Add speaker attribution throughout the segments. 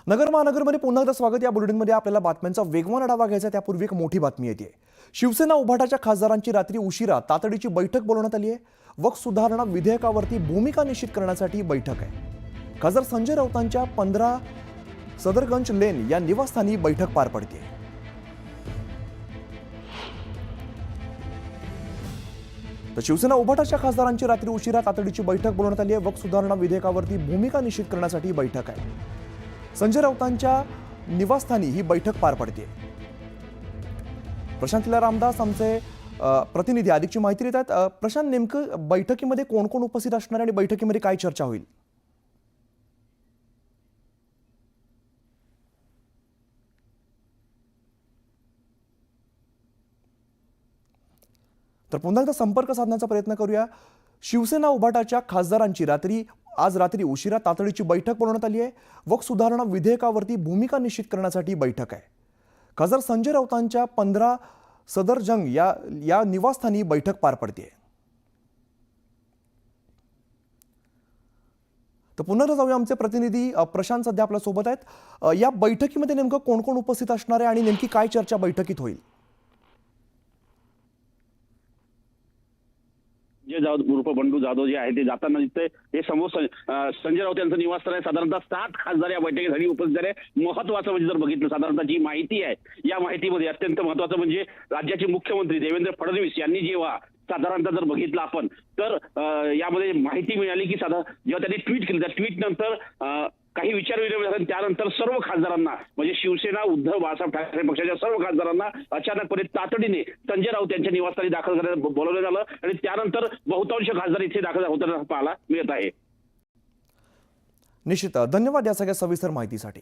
Speaker 1: नगर महानगरमध्ये पुन्हा एकदा स्वागत। या बुलेटिनमध्ये आपल्याला बातम्यांचा वेगवान आढावा घ्यायचा। त्यापूर्वी एक मोठी बातमी येते। शिवसेना उभाटाच्या खासदारांची रात्री उशिरा तातडीची बैठक बोलवण्यात आली आहे। वक्फ सुधारणा विधेयकावरती भूमिका निश्चित करण्यासाठी बैठक आहे। खासदार संजय राऊतांच्या 15 सदरगंज लेन या निवासस्थानी बैठक पार पडते। तर शिवसेना उभाटाच्या खासदारांची रात्री उशिरा तातडीची बैठक बोलवण्यात आली आहे। वक्फ सुधारणा विधेयकावरती भूमिका निश्चित करण्यासाठी बैठक आहे। संजय राऊतांच्या निवासस्थानी ही बैठक पार पडते। प्रशांत रामदास आमचे प्रतिनिधी अधिकची माहिती देत आहेत। प्रशांत, नेमकं बैठकीमध्ये कोण कोण उपस्थित असणार आणि बैठकीमध्ये काय चर्चा होईल? तर पुन्हा एकदा संपर्क साधण्याचा प्रयत्न करूया। शिवसेना उभाटाच्या खासदारांची आज रात्री उशिरा तातडीची बैठक बोलवण्यात आली आहे। वक्फ सुधारणा विधेयकावरती भूमिका निश्चित करण्यासाठी बैठक आहे। खासदार संजय राऊतांच्या 15 सदरजंग या निवासस्थानी बैठक पार पडते। तर पुन्हा जाऊया, आमचे प्रतिनिधी प्रशांत सध्या आपल्या सोबत आहेत। या बैठकीमध्ये नेमकं कोण कोण उपस्थित असणार आहे आणि नेमकी काय चर्चा बैठकीत होईल?
Speaker 2: उर्फ बंडू जाधव जे आहे ते जाताना दिसतंय। हे समोर संजय राऊत यांचं निवासस्थान आहे। साधारणतः 7 खासदार या बैठकीसाठी उपस्थित झाले। महत्वाचं म्हणजे जर बघितलं, साधारणतः जी माहिती आहे या माहितीमध्ये अत्यंत महत्वाचं म्हणजे राज्याचे मुख्यमंत्री देवेंद्र फडणवीस यांनी जेव्हा साधारणतः जर बघितलं आपण तर यामध्ये माहिती मिळाली की जेव्हा त्यांनी ट्विट केलं, त्या ट्विट नंतर काही विचारविनिमय झाले। त्यानंतर सर्व खासदारांना म्हणजे शिवसेना उद्धव बाळासाहेब ठाकरे पक्षाच्या सर्व खासदारांना अचानकपणे तातडीने संजय राऊत यांच्या निवासस्थानी दाखल करण्यास बोलवण्यात आलं आणि त्यानंतर बहुतांश खासदार इथे दाखल होताना पाहायला मिळत आहे।
Speaker 1: निश्चित धन्यवाद या सगळ्या सविस्तर माहितीसाठी।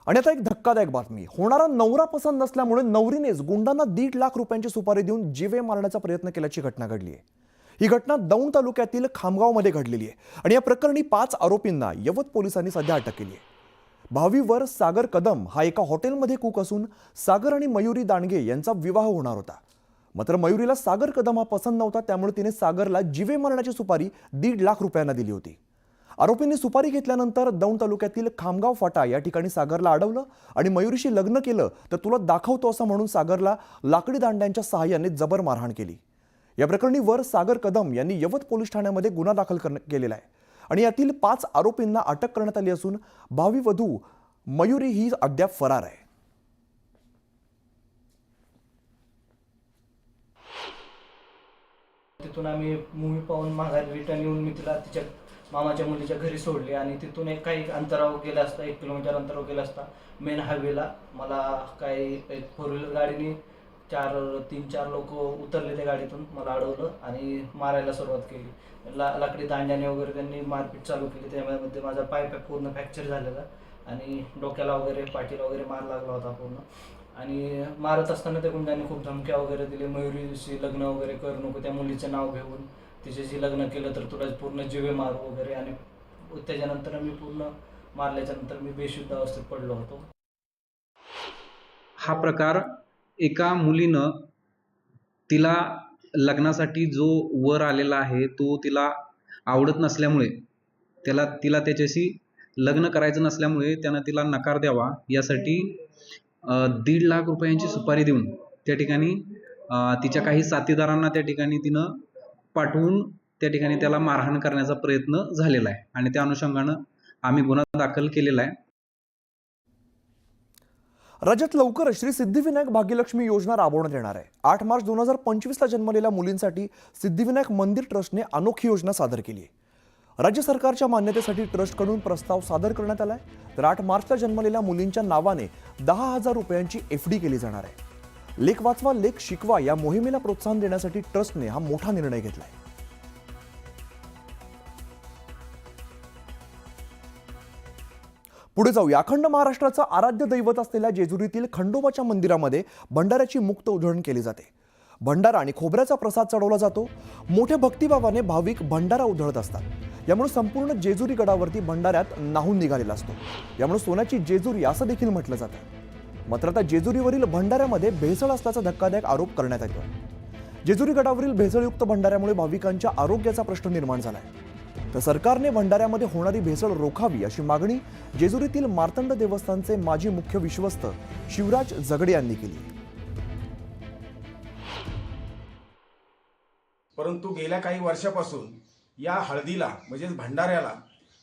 Speaker 1: आणि आता एक धक्कादायक बातमी। होणारा नवरा पसंत नसल्यामुळे नवरीनेच गुंडांना 1.5 लाख रुपयांची सुपारी देऊन जीवे मारण्याचा प्रयत्न केल्याची घटना घडली आहे। ही घटना दौंड तालुक्यातील खामगावमध्ये घडलेली आहे आणि या प्रकरणी 5 आरोपींना यवत पोलिसांनी सध्या अटक केली आहे। भावीवर सागर कदम हा एका हॉटेलमध्ये कुक असून सागर आणि मयुरी दांडगे यांचा विवाह होणार होता। मात्र मयुरीला सागर कदम हा पसंत नव्हता, त्यामुळे तिने सागरला जीवे मारण्याची सुपारी 1.5 लाख रुपयांना दिली होती। आरोपींनी सुपारी घेतल्यानंतर दौंड तालुक्यातील खामगाव फाटा या ठिकाणी सागरला अडवलं आणि मयुरीशी लग्न केलं तर तुला दाखवतो असं म्हणून सागरला लाकडी दांड्यांच्या सहाय्याने जबर मारहाण केली। या प्रकरणी वर सागर कदम यांनी यवत पोलीस ठाण्यामध्ये गुन्हा दाखल केलेला आहे आणि यातील 5 आरोपींना अटक करण्यात आली असून भावी वधू मयुरी ही अद्याप फरार आहे।
Speaker 3: तिथून आम्ही मूवी पाहून माघारी रिटर्न येऊन मी तिला तिच्या मामाच्या मुलीच्या घरी सोडले आणि तिथून काही अंतरावर गेला असता, 1 किलोमीटर अंतरावर गेला असता मेन हायवेला मला काही 4 व्हीलर गाडीने 3-4 लोक उतरले त्या गाडीतून, मला अडवलं आणि मारायला सुरुवात केली। लाकडी दांड्याने वगैरे त्यांनी मारपीट चालू केली। त्यामध्ये माझा पाय पूर्ण फ्रॅक्चर झालेला आणि डोक्याला वगैरे पाठीला वगैरे मार लागला होता पूर्ण। आणि मारत असताना त्या गुंडांनी खूप धमक्या वगैरे दिले, मयुरीशी लग्न वगैरे करू नको, त्या मुलीचं नाव घेऊन तिच्याशी लग्न केलं तर तुला पूर्ण जीवे मारू वगैरे। आणि त्याच्यानंतर मी पूर्ण मारल्याच्या नंतर मी बेशुद्ध अवस्थेत पडलो होतो।
Speaker 4: हा प्रकार एका मुलीनं तिला लग्नासाठी जो वर आलेला आहे तो तिला आवडत नसल्यामुळे तिला त्याच्याशी लग्न करायचं नसल्यामुळे त्यानं तिला नकार द्यावा यासाठी 1.5 लाख रुपयांची सुपारी देऊन त्या ठिकाणी तिच्या काही साथीदारांना त्या ठिकाणी तिनं पाठवून त्या ठिकाणी त्याला मारहाण करण्याचा प्रयत्न झालेला आहे आणि त्या अनुषंगानं आम्ही गुन्हा दाखल केलेला आहे।
Speaker 1: राज्यात लवकरच श्री सिद्धिविनायक भाग्यलक्ष्मी योजना राबवण्यात येणार आहे। 8 मार्च 2025 ला जन्मलेल्या मुलींसाठी सिद्धिविनायक मंदिर ट्रस्टने अनोखी योजना सादर केली आहे। राज्य सरकारच्या मान्यतेसाठी ट्रस्टकडून प्रस्ताव सादर करण्यात आलाय। तर 8 मार्चला जन्मलेल्या मुलींच्या नावाने 10,000 रुपयांची FD केली जाणार आहे। लेख वाचवा लेख शिकवा या मोहिमेला प्रोत्साहन देण्यासाठी ट्रस्टने हा मोठा निर्णय घेतलाय। पुढे जाऊया। अखंड महाराष्ट्राचं आराध्य दैवत असलेल्या जेजुरीतील खंडोबाच्या मंदिरामध्ये भंडाऱ्याची मुक्त उधळण केली जाते। भंडारा आणि खोबऱ्याचा प्रसाद चढवला जातो। मोठ्या भक्तिभावाने भाविक भंडारा उधळत असतात। यामुळे संपूर्ण जेजुरी गडावरती भंडाऱ्यात नाहून निघालेला असतो। यामुळे सोन्याची जेजुरी असं देखील म्हटलं जातं। मात्र आता जेजुरीवरील भंडाऱ्यामध्ये भेसळ असल्याचा धक्कादायक आरोप करण्यात येतो। जेजुरी गडावरील भेसळयुक्त भंडाऱ्यामुळे भाविकांच्या आरोग्याचा प्रश्न निर्माण झालाय. तर सरकारने भंडाऱ्यामध्ये होणारी भेसळ रोखावी अशी मागणी जेजुरीतील मार्तंड देवस्थानचे माजी मुख्य विश्वस्त शिवराज जगडे यांनी केली.
Speaker 5: परंतु गेल्या काही वर्षापासून या हळदीला म्हणजेच भंडाऱ्याला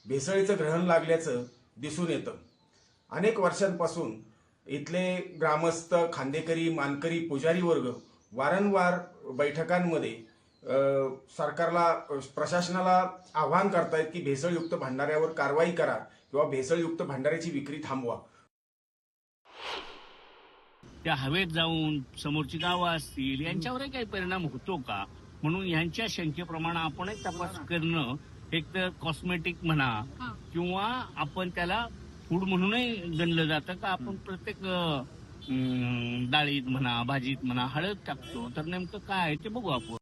Speaker 5: भेसळीचं ग्रहण लागल्याचं दिसून येतं. अनेक वर्षांपासून इथले ग्रामस्थ, खांदेकरी, मानकरी, पुजारी वर्ग वारंवार बैठकांमध्ये सरकारला, प्रशासनाला आवाहन करतायत की भेसळयुक्त भंडाऱ्यावर कारवाई करा किंवा भेसळयुक्त भंडाऱ्याची विक्री थांबवा.
Speaker 6: त्या हवेत जाऊन समोरची गावं असतील यांच्यावरही काही परिणाम होतो का म्हणून ह्यांच्या शंकेप्रमाणे आपण एक तपास करणं, एक तर कॉस्मेटिक म्हणा किंवा आपण त्याला फूड म्हणूनही गणलं जातं का आपण प्रत्येक डाळीत म्हणा, भाजीत म्हणा हळद टाकतो, तर नेमकं काय आहे ते बघू आपण.